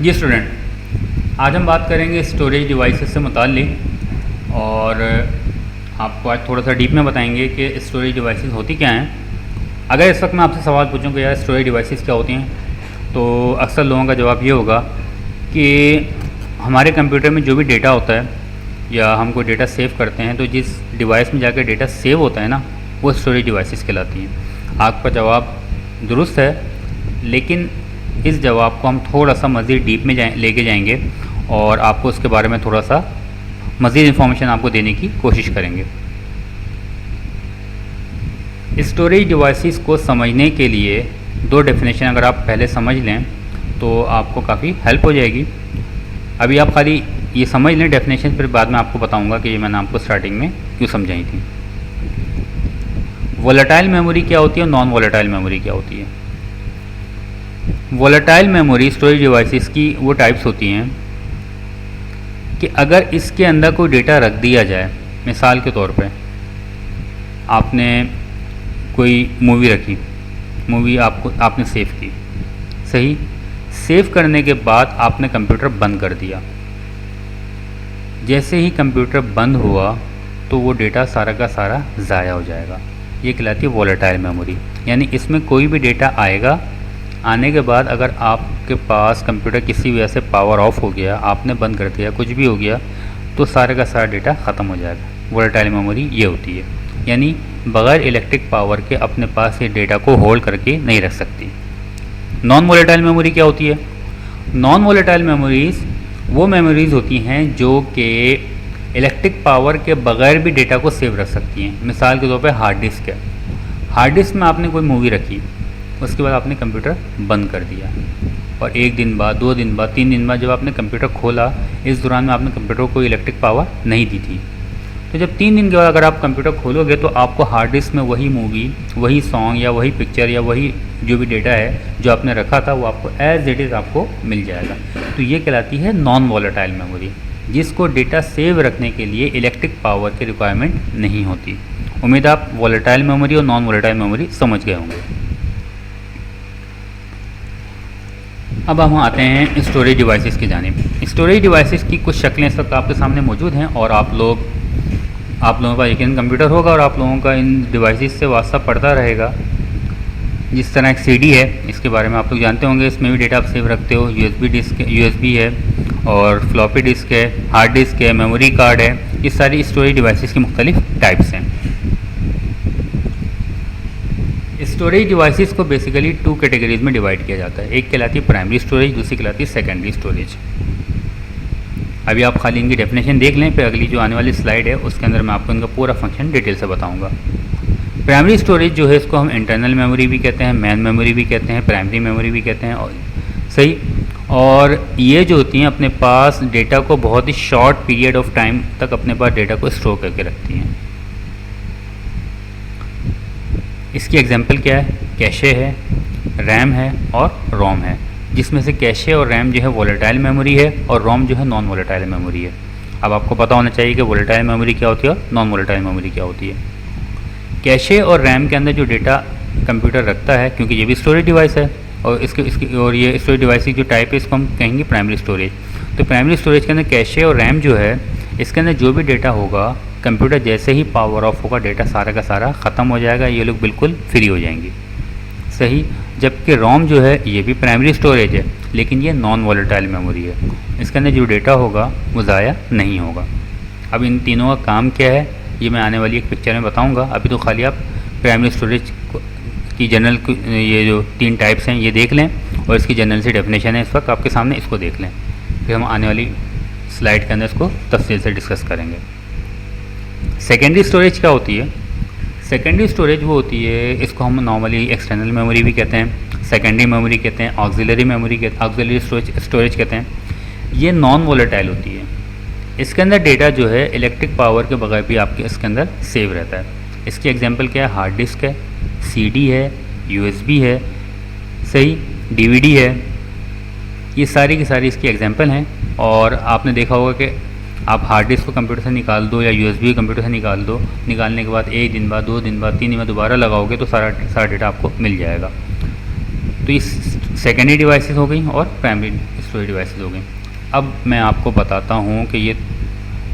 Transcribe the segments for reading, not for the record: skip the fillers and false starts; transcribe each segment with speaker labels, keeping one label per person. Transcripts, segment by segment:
Speaker 1: जी student, आज हम बात करेंगे स्टोरेज डिवाइसेस से मुताल्लिक और आपको आज थोड़ा सा डीप में बताएंगे कि स्टोरेज डिवाइसेस होती क्या हैं। अगर इस वक्त मैं आपसे सवाल पूछूं कि यार स्टोरेज डिवाइसेस क्या होती हैं, तो अक्सर लोगों का जवाब ये होगा कि हमारे कंप्यूटर में जो भी डेटा होता है या हम कोई डेटा सेव करते हैं, तो जिस डिवाइस में जाकर डेटा सेव होता है ना, वो स्टोरेज डिवाइसेस कहलाती हैं। आपका जवाब दुरुस्त है, लेकिन इस जवाब को हम थोड़ा सा मज़ीद डीप में लेके जाएंगे और आपको उसके बारे में थोड़ा सा मज़ीद इन्फॉर्मेशन आपको देने की कोशिश करेंगे। स्टोरेज डिवाइसेस को समझने के लिए दो डेफिनेशन अगर आप पहले समझ लें तो आपको काफ़ी हेल्प हो जाएगी। अभी आप खाली ये समझ लें डेफिनेशन, फिर बाद में आपको बताऊंगा कि ये मैंने आपको स्टार्टिंग में क्यों समझाई थी। वोलेटाइल मेमोरी क्या होती है और नॉन वोलेटाइल मेमोरी क्या होती है। वोलेटाइल मेमोरी स्टोरेज डिवाइसेस की वो टाइप्स होती हैं कि अगर इसके अंदर कोई डेटा रख दिया जाए, मिसाल के तौर पे आपने कोई मूवी रखी, मूवी आपने सेव की, सही, सेव करने के बाद आपने कंप्यूटर बंद कर दिया। जैसे ही कंप्यूटर बंद हुआ तो वो डेटा सारा का सारा ज़ाया हो जाएगा। ये कहलाती है वोलेटाइल मेमोरी। यानी इसमें कोई भी डेटा आएगा, आने के बाद अगर आपके पास कंप्यूटर किसी वजह से पावर ऑफ हो गया, आपने बंद कर दिया, कुछ भी हो गया, तो सारे का सारा डेटा ख़त्म हो जाएगा। वोलेटाइल मेमोरी ये होती है, यानी बग़ैर इलेक्ट्रिक पावर के अपने पास ये डेटा को होल्ड करके नहीं रख सकती। नॉन वोलेटाइल मेमोरी क्या होती है। नॉन वोलेटाइल मेमोरीज़ वो मेमोरीज़ होती हैं जो कि इलेक्ट्रिक पावर के बग़ैर भी डेटा को सेव रख सकती हैं। मिसाल के तौर पे हार्ड डिस्क है। हार्ड डिस्क में आपने कोई मूवी रखी, उसके बाद आपने कंप्यूटर बंद कर दिया और 1 दिन बाद, 2 दिन बाद, 3 दिन बाद जब आपने कंप्यूटर खोला, इस दौरान में आपने कंप्यूटर को कोई इलेक्ट्रिक पावर नहीं दी थी। तो जब 3 दिन के बाद अगर आप कंप्यूटर खोलोगे तो आपको हार्ड डिस्क में वही मूवी, वही सॉन्ग या वही पिक्चर या वही जो भी डेटा है जो आपने रखा था, वो आपको एज इट इज़ आपको मिल जाएगा। तो ये कहलाती है नॉन वोलेटाइल मेमोरी, जिसको डेटा सेव रखने के लिए इलेक्ट्रिक पावर की रिक्वायरमेंट नहीं होती। उम्मीद आप वोलेटाइल मेमोरी और नॉन वोलेटाइल मेमोरी समझ गए होंगे। अब हम आते हैं स्टोरेज डिवाइसेस की जानिब। स्टोरेज डिवाइसेस की कुछ शक्लें इस वक्त आपके सामने मौजूद हैं और आप लोगों का यकीन कंप्यूटर होगा और आप लोगों का इन डिवाइसेस से वास्ता पड़ता रहेगा। जिस तरह एक सीडी है, इसके बारे में आप लोग जानते होंगे, इसमें भी डेटा आप सेव रखते हो। यूएसबी है और फ्लॉपी डिस्क है, हार्ड डिस्क है, मेमोरी कार्ड है। ये सारी स्टोरेज डिवाइसेस की मुख्तलिफ टाइप्स हैं। स्टोरेज डिवाइसेस को बेसिकली 2 कैटेगरीज में डिवाइड किया जाता है। एक कहलाती है प्राइमरी स्टोरेज, दूसरी कहलाती है सेकेंडरी स्टोरेज। अभी आप खाली इनकी डेफिनेशन देख लें, फिर अगली जो आने वाली स्लाइड है उसके अंदर मैं आपको इनका पूरा फंक्शन डिटेल से बताऊंगा। प्राइमरी स्टोरेज जो है, इसको हम इंटरनल मेमोरी भी कहते हैं, मेन मेमोरी भी कहते हैं, प्राइमरी मेमोरी भी कहते हैं, और सही। और ये जो होती हैं अपने पास डेटा को बहुत ही शॉर्ट पीरियड ऑफ टाइम तक अपने पास डेटा को स्टोर करके रखती हैं। इसकी एग्जांपल क्या है, कैशे है, रैम है और रोम है, जिसमें से कैशे और रैम जो है वोलेटाइल मेमोरी है और रोम जो है नॉन वोलेटाइल मेमोरी है। अब आपको पता होना चाहिए कि वोलेटाइल मेमोरी क्या होती है और नॉन वोलेटाइल मेमोरी क्या होती है। कैशे और रैम के अंदर जो डेटा कंप्यूटर रखता है, क्योंकि ये भी स्टोरेज डिवाइस है और ये स्टोरेज डिवाइस की जो टाइप है इसको हम कहेंगे प्राइमरी स्टोरेज। तो प्राइमरी स्टोरेज के अंदर कैशे और रैम जो है, इसके अंदर जो भी डेटा होगा, कंप्यूटर जैसे ही पावर ऑफ होगा डेटा सारा का सारा ख़त्म हो जाएगा, ये लोग बिल्कुल फ्री हो जाएंगे, सही। जबकि रोम जो है ये भी प्राइमरी स्टोरेज है, लेकिन ये नॉन वोलेटाइल मेमोरी है। इसके अंदर जो डेटा होगा वो ज़ाया नहीं होगा। अब इन तीनों का काम क्या है ये मैं आने वाली एक पिक्चर में बताऊंगा। अभी तो खाली आप प्राइमरी स्टोरेज की जनरल ये जो 3 टाइप्स हैं ये देख लें और इसकी जनरल सी डेफिनेशन है इस वक्त आपके सामने, इसको देख लें, फिर हम आने वाली स्लाइड के अंदर इसको तफसील से डिस्कस करेंगे। सेकेंडरी स्टोरेज क्या होती है। सेकेंडरी स्टोरेज वो होती है, इसको हम नॉर्मली एक्सटर्नल मेमोरी भी कहते हैं, सेकेंडरी मेमोरी कहते हैं, ऑक्सिलरी स्टोरेज कहते हैं। ये नॉन वोलेटाइल होती है। इसके अंदर डेटा जो है इलेक्ट्रिक पावर के बगैर भी आपके इसके अंदर सेव रहता है। इसकी एग्जांपल क्या है, हार्ड डिस्क है, सीडी है, यूएसबी है, सही, डीवीडी है। ये सारी की सारी इसकी एग्जांपल हैं। और आपने देखा होगा कि आप हार्ड डिस्क को कंप्यूटर से निकाल दो या यूएसबी कंप्यूटर से निकाल दो, निकालने के बाद 1 दिन बाद, 2 दिन बाद, 3 दिन बाद दोबारा लगाओगे तो सारा डेटा आपको मिल जाएगा। तो इस सेकेंडरी डिवाइसेस हो गई और प्राइमरी स्टोरेज डिवाइसेस हो गई। अब मैं आपको बताता हूँ कि ये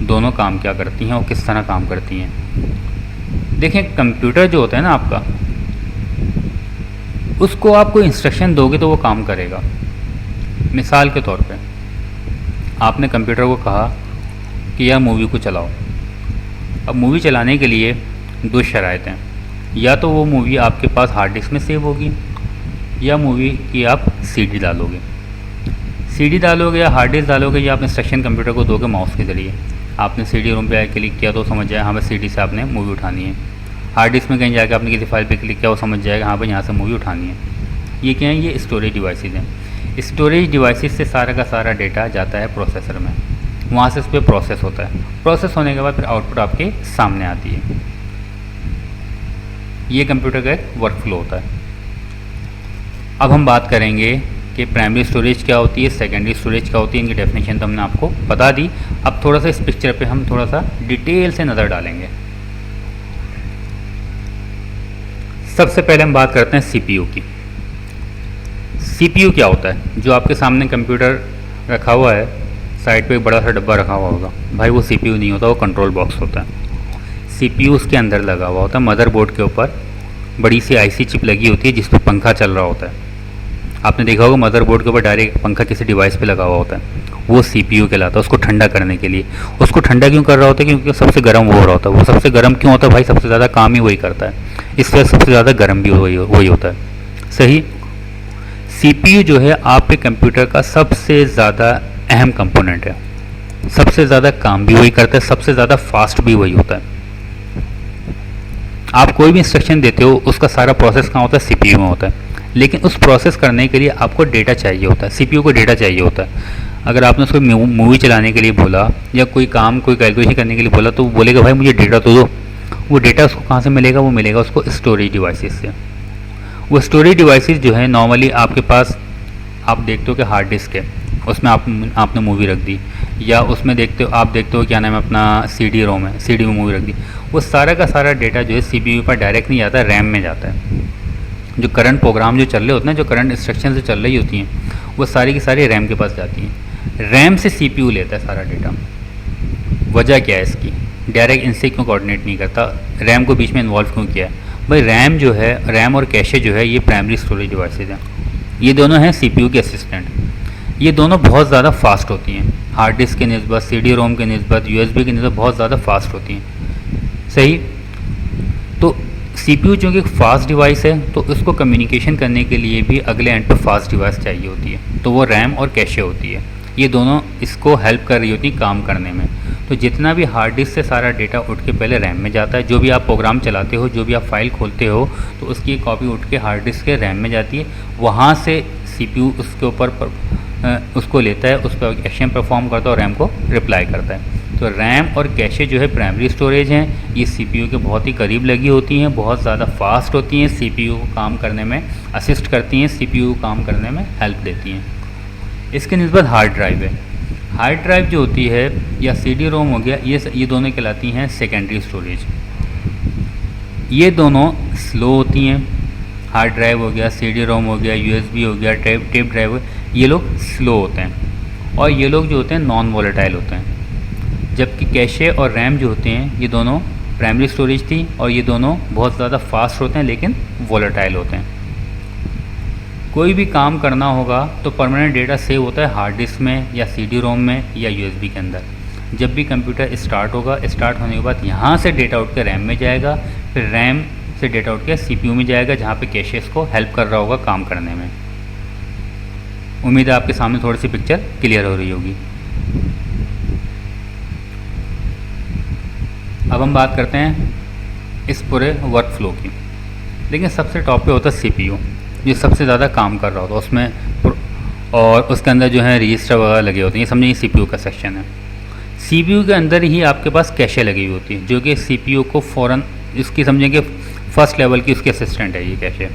Speaker 1: दोनों काम क्या करती हैं और किस तरह काम करती हैं। देखें, कंप्यूटर जो होता है ना आपका, उसको आप कोई इंस्ट्रक्शन दोगे तो वो काम करेगा। मिसाल के तौर पे आपने कंप्यूटर को कहा कि यार मूवी को चलाओ। अब मूवी चलाने के लिए दो शराइत हैं, या तो वो मूवी आपके पास हार्ड डिस्क में सेव होगी या मूवी की आप सीडी डालोगे। सीडी डालोगे या हार्ड डिस्क डालोगे, या आप इंस्ट्रक्शन कंप्यूटर को दोगे माउस के ज़रिए। आपने सीडी रोम पे क्लिक किया तो समझ जाए हाँ भाई सीडी से आपने मूवी उठानी है। हार्ड डिस्क में कहीं जाकर आपने किसी फाइल पे क्लिक किया वो समझ जाएगा हाँ भाई यहाँ से मूवी उठानी है। ये क्या है? ये स्टोरेज डिवाइसेस हैं। स्टोरेज डिवाइसेस से सारा का सारा डेटा जाता है प्रोसेसर में, वहाँ से उस पर प्रोसेस होता है। प्रोसेस होने के बाद फिर आउटपुट आपके सामने आती है। ये कंप्यूटर का एक वर्कफ्लो होता है। अब हम बात करेंगे कि प्राइमरी स्टोरेज क्या होती है, सेकेंडरी स्टोरेज क्या होती है। इनकी डेफिनेशन तो हमने आपको बता दी। अब थोड़ा सा इस पिक्चर पे हम थोड़ा सा डिटेल से नज़र डालेंगे। सबसे पहले हम बात करते हैं सीपीयू की। सीपीयू क्या होता है? जो आपके सामने कंप्यूटर रखा हुआ है, साइड पे एक बड़ा सा डब्बा रखा हुआ होगा, भाई वो सीपीयू नहीं होता, वो कंट्रोल बॉक्स होता है। सीपीयू उसके अंदर लगा हुआ होता है। मदरबोर्ड के ऊपर बड़ी सी आईसी चिप लगी होती है जिस पर पंखा चल रहा होता है। आपने देखा होगा मदरबोर्ड के ऊपर डायरेक्ट पंखा किसी डिवाइस पे लगा हुआ होता है, वो सीपीयू कहलाता है। उसको ठंडा करने के लिए, उसको ठंडा क्यों कर रहा होता है? क्योंकि सबसे गर्म वो हो रहा होता है। वो सबसे गर्म क्यों होता है भाई? सबसे ज़्यादा काम ही वही करता है, इसलिए सबसे ज़्यादा गर्म भी वही होता है। सही। सीपीयू जो है आपके कंप्यूटर का सबसे ज़्यादा अहम कंपोनेंट है। सबसे ज़्यादा काम भी वही करता है, सबसे ज़्यादा फास्ट भी वही होता है। आप कोई भी इंस्ट्रक्शन देते हो उसका सारा प्रोसेस कहाँ होता है? सीपीयू में होता है। लेकिन उस प्रोसेस करने के लिए आपको डेटा चाहिए होता है, सीपीयू को डेटा चाहिए होता है। अगर आपने उसको मूवी चलाने के लिए बोला या कोई काम कोई कैलकुलेशन करने के लिए बोला तो वो बोलेगा भाई मुझे डेटा तो दो। वो डेटा उसको कहाँ से मिलेगा? वो मिलेगा उसको स्टोरेज डिवाइसेस से। वो स्टोरेज डिवाइसेस जो है नॉर्मली आपके पास आप देखते हो कि हार्ड डिस्क है, उसमें आपने मूवी रख दी, या उसमें आप देखते हो क्या नाम है अपना सीडी रोम है, सीडी में मूवी रख दी। वो सारा का सारा डेटा जो है सीपीयू पर डायरेक्ट नहीं जाता, रैम में जाता है। जो करंट प्रोग्राम जो चल रहे होते हैं, जो करंट इंस्ट्रक्शन जो चल रही होती हैं, वो सारी की सारी रैम के पास जाती हैं। रैम से सीपीयू लेता है सारा डेटा। वजह क्या है इसकी? डायरेक्ट इनसे क्यों कोऑर्डिनेट नहीं करता? रैम को बीच में इन्वॉल्व क्यों किया है? भाई रैम जो है, रैम और कैशे जो है, ये प्राइमरी स्टोरेज डिवाइसेज हैं। ये दोनों हैं सीपीयू के असिस्टेंट। ये दोनों बहुत ज़्यादा फास्ट होती हैं। हार्ड डिस्क के निस्बत, सीडी रोम के निस्बत, यूएसबी के निस्बत बहुत ज़्यादा फास्ट होती हैं। सही। तो सीपीयू चूँकि एक फास्ट डिवाइस है तो उसको कम्युनिकेशन करने के लिए भी अगले एंड पर फास्ट डिवाइस चाहिए होती है, तो वो रैम और कैशे होती है। ये दोनों इसको हेल्प कर रही होती काम करने में। तो जितना भी हार्ड डिस्क से सारा डेटा उठ के पहले रैम में जाता है, जो भी आप प्रोग्राम चलाते हो, जो भी आप फाइल खोलते हो, तो उसकी एक कॉपी उठ के हार्ड डिस्क के रैम में जाती है। वहाँ से सीपीयू उसके ऊपर उसको लेता है, उस पर एक्शन परफॉर्म करता है और रैम को रिप्लाई करता है। तो रैम और कैशे जो है प्राइमरी स्टोरेज हैं, ये सीपीयू के बहुत ही करीब लगी होती हैं, बहुत ज़्यादा फास्ट होती हैं, सीपीयू को काम करने में असिस्ट करती हैं, सीपीयू को काम करने में हेल्प देती हैं। इसके निस्बत हार्ड ड्राइव है। हार्ड ड्राइव जो होती है या सीडी रोम हो गया, ये दोनों कहलाती हैं सेकेंडरी स्टोरेज। ये दोनों स्लो होती हैं। हार्ड ड्राइव हो गया, सीडी रोम हो गया, यूएसबी हो गया, टेप ड्राइव हो गया, ये लोग स्लो होते हैं और ये लोग जो होते हैं नॉन वोलेटाइल होते हैं। जबकि कैशे और रैम जो होते हैं ये दोनों प्राइमरी स्टोरेज थी और ये दोनों बहुत ज़्यादा फास्ट होते हैं लेकिन वोलेटाइल होते हैं। कोई भी काम करना होगा तो परमानेंट डेटा सेव होता है हार्ड डिस्क में या सीडी रोम में या यूएसबी के अंदर। जब भी कंप्यूटर स्टार्ट होगा, स्टार्ट होने के बाद यहाँ से डेटा उठ के रैम में जाएगा, फिर रैम से डेटा उठ के सीपीयू में जाएगा जहाँ पे कैशे इसको हेल्प कर रहा होगा काम करने में। उम्मीद है आपके सामने थोड़ी सी पिक्चर क्लियर हो रही होगी। अब हम बात करते हैं इस पूरे वर्क फ्लो की। लेकिन सबसे टॉप पे होता है सीपीयू, जो सबसे ज़्यादा काम कर रहा होता है उसमें, और उसके अंदर जो है रजिस्टर वगैरह लगे होते हैं। ये समझिए सीपीयू का सेक्शन है। सीपीयू के अंदर ही आपके पास कैशे लगी हुई होती है जो कि सीपीयू को फ़ौरन इसकी समझेंगे फर्स्ट लेवल की उसकी असिस्टेंट है। ये कैशे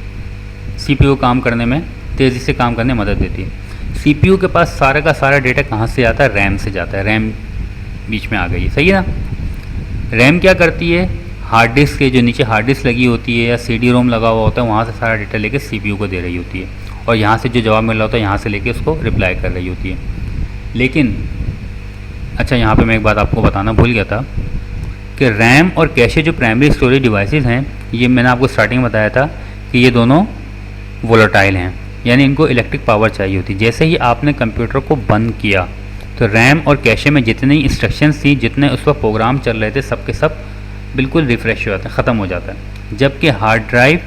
Speaker 1: सीपीयू काम करने में तेज़ी से काम करने में मदद देती है। सीपीयू के पास सारा का सारा डेटा कहाँ से आता है? रैम से जाता है। रैम बीच में आ गई है, सही है ना। रैम क्या करती है? हार्ड डिस्क के जो नीचे हार्ड डिस्क लगी होती है या सीडी रोम लगा हुआ होता है, वहाँ से सारा डेटा लेकर सीपीयू को दे रही होती है और यहाँ से जो जवाब मिल रहा होता है यहाँ से लेके उसको रिप्लाई कर रही होती है। लेकिन अच्छा, यहाँ पे मैं एक बात आपको बताना भूल गया था कि रैम और कैशे जो प्राइमरी स्टोरेज डिवाइसेस हैं, ये मैंने आपको स्टार्टिंग में बताया था कि ये दोनों वोलेटाइल हैं, यानी इनको इलेक्ट्रिक पावर चाहिए होती है। जैसे ही आपने कंप्यूटर को बंद किया तो रैम और कैशे में जितनी इंस्ट्रक्शंस थी, जितने उस वक्त प्रोग्राम चल रहे थे, सब के सब बिल्कुल रिफ़्रेश हो जाता है, ख़त्म हो जाता है। जबकि हार्ड ड्राइव,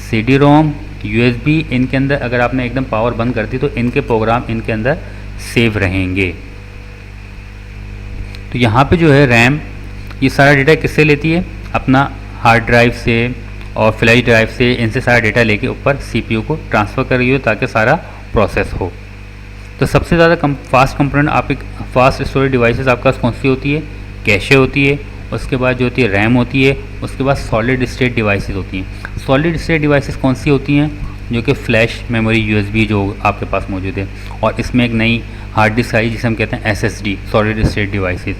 Speaker 1: CD रोम, USB, इनके अंदर अगर आपने एकदम पावर बंद कर दी तो इनके प्रोग्राम इनके अंदर सेव रहेंगे। तो यहाँ पे जो है रैम ये सारा डेटा किससे लेती है? अपना हार्ड ड्राइव से और फ्लैश ड्राइव से, इनसे सारा डेटा लेके ऊपर CPU को ट्रांसफ़र कर रही हो ताकि सारा प्रोसेस हो। तो सबसे ज़्यादा फास्ट कंपोनेंट आप एक फास्ट स्टोरेज डिवाइसेस आपके पास कौन सी होती है? कैशे होती है, उसके बाद जो होती है रैम होती है, उसके बाद सॉलिड स्टेट डिवाइसेस होती हैं। सॉलिड स्टेट डिवाइसेस कौन सी होती हैं? जो कि फ्लैश मेमोरी, USB जो आपके पास मौजूद है, और इसमें एक नई हार्ड डिस्क आई जिसे हम कहते हैं SSD, सॉलिड स्टेट डिवाइसेस।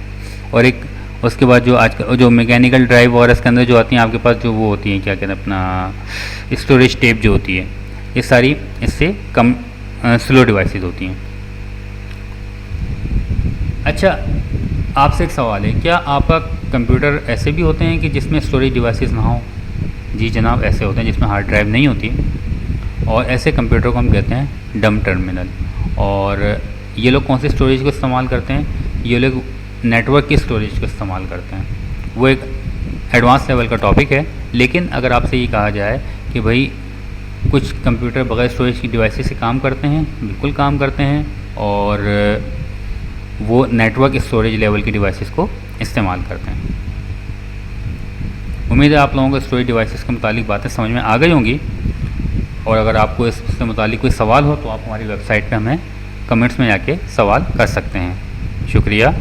Speaker 1: और एक उसके बाद जो आज जो मैकेनिकल ड्राइव और इसके अंदर जो आती हैं आपके पास, जो वो होती हैं क्या कहते हैं अपना स्टोरेज टेप जो होती है, ये सारी इससे कम स्लो डिवाइसेस होती हैं। अच्छा, आपसे एक सवाल है, क्या आपका कंप्यूटर ऐसे भी होते हैं कि जिसमें स्टोरेज डिवाइसेस ना हो? जी जनाब, ऐसे होते हैं जिसमें हार्ड ड्राइव नहीं होती, और ऐसे कंप्यूटर को हम कहते हैं डम टर्मिनल। और ये लोग कौन से स्टोरेज को इस्तेमाल करते हैं? ये लोग नेटवर्क की स्टोरेज को इस्तेमाल करते हैं। वो एक एडवांस लेवल का टॉपिक है, लेकिन अगर आपसे ये कहा जाए कि भाई कुछ कंप्यूटर बगैर स्टोरेज की डिवाइसेस से काम करते हैं, बिल्कुल काम करते हैं, और वो नेटवर्क स्टोरेज लेवल की डिवाइसेस को इस्तेमाल करते हैं। उम्मीद है आप लोगों को स्टोरेज डिवाइसेस के मुतालिक बातें समझ में आ गई होंगी, और अगर आपको इससे मुतालिक कोई सवाल हो तो आप हमारी वेबसाइट पे हमें कमेंट्स में जाके सवाल कर सकते हैं। शुक्रिया।